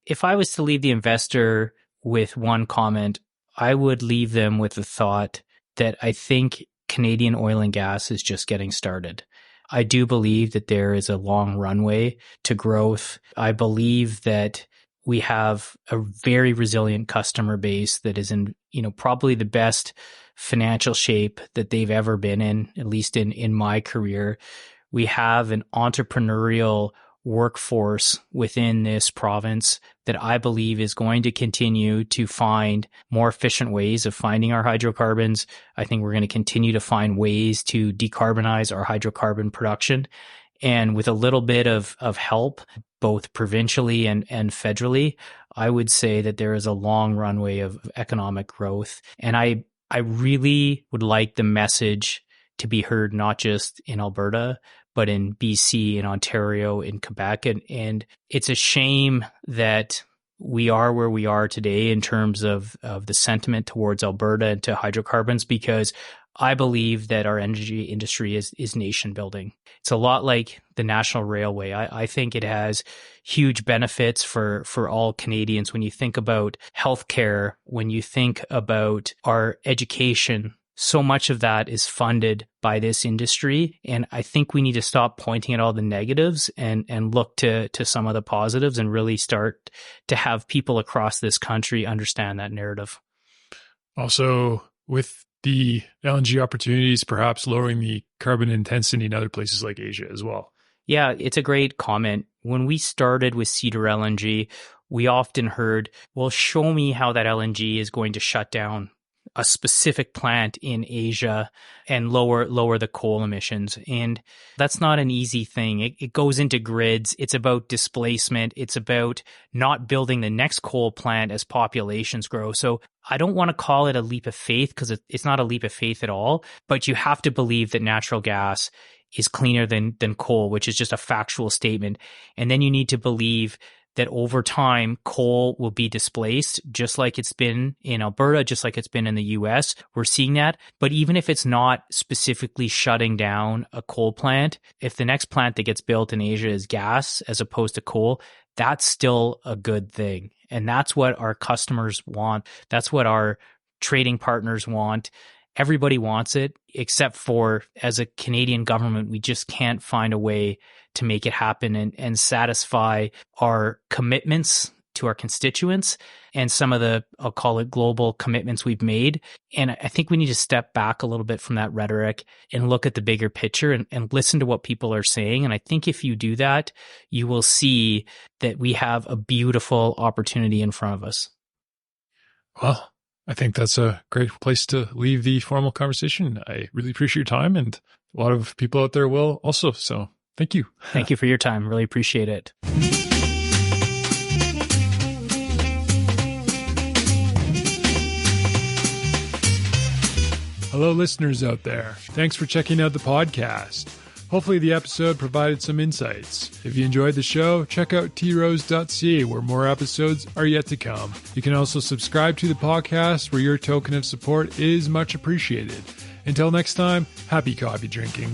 If I was to leave the investor with one comment, I would leave them with the thought that I think Canadian oil and gas is just getting started. I do believe that there is a long runway to growth. I believe that we have a very resilient customer base that is in, probably the best financial shape that they've ever been in, at least in my career. We have an entrepreneurial workforce within this province that I believe is going to continue to find more efficient ways of finding our hydrocarbons. I think we're going to continue to find ways to decarbonize our hydrocarbon production. And with a little bit of help, both provincially and federally, I would say that there is a long runway of economic growth. And I really would like the message to be heard not just in Alberta, but in BC, in Ontario, in Quebec. And it's a shame that we are where we are today in terms of the sentiment towards Alberta and to hydrocarbons, because I believe that our energy industry is nation building. It's a lot like the National Railway. I think it has huge benefits for all Canadians. When you think about healthcare, when you think about our education, so much of that is funded by this industry. And I think we need to stop pointing at all the negatives and look to some of the positives and really start to have people across this country understand that narrative. Also, with the LNG opportunities, perhaps lowering the carbon intensity in other places like Asia as well. Yeah, it's a great comment. When we started with Cedar LNG, we often heard, well, show me how that LNG is going to shut down a specific plant in Asia and lower the coal emissions. And that's not an easy thing. It goes into grids. It's about displacement. It's about not building the next coal plant as populations grow. So I don't want to call it a leap of faith, because it's not a leap of faith at all, but you have to believe that natural gas is cleaner than coal, which is just a factual statement. And then you need to believe that over time, coal will be displaced, just like it's been in Alberta, just like it's been in the US. We're seeing that. But even if it's not specifically shutting down a coal plant, if the next plant that gets built in Asia is gas as opposed to coal, that's still a good thing. And that's what our customers want. That's what our trading partners want. Everybody wants it, except for, as a Canadian government, we just can't find a way to make it happen and satisfy our commitments to our constituents and some of the, I'll call it, global commitments we've made. And I think we need to step back a little bit from that rhetoric and look at the bigger picture and listen to what people are saying. And I think if you do that, you will see that we have a beautiful opportunity in front of us. Well, I think that's a great place to leave the formal conversation. I really appreciate your time, and a lot of people out there will also. So thank you. Thank you for your time. Really appreciate it. Hello, listeners out there. Thanks for checking out the podcast. Hopefully the episode provided some insights. If you enjoyed the show, check out trose.ca where more episodes are yet to come. You can also subscribe to the podcast where your token of support is much appreciated. Until next time, happy coffee drinking.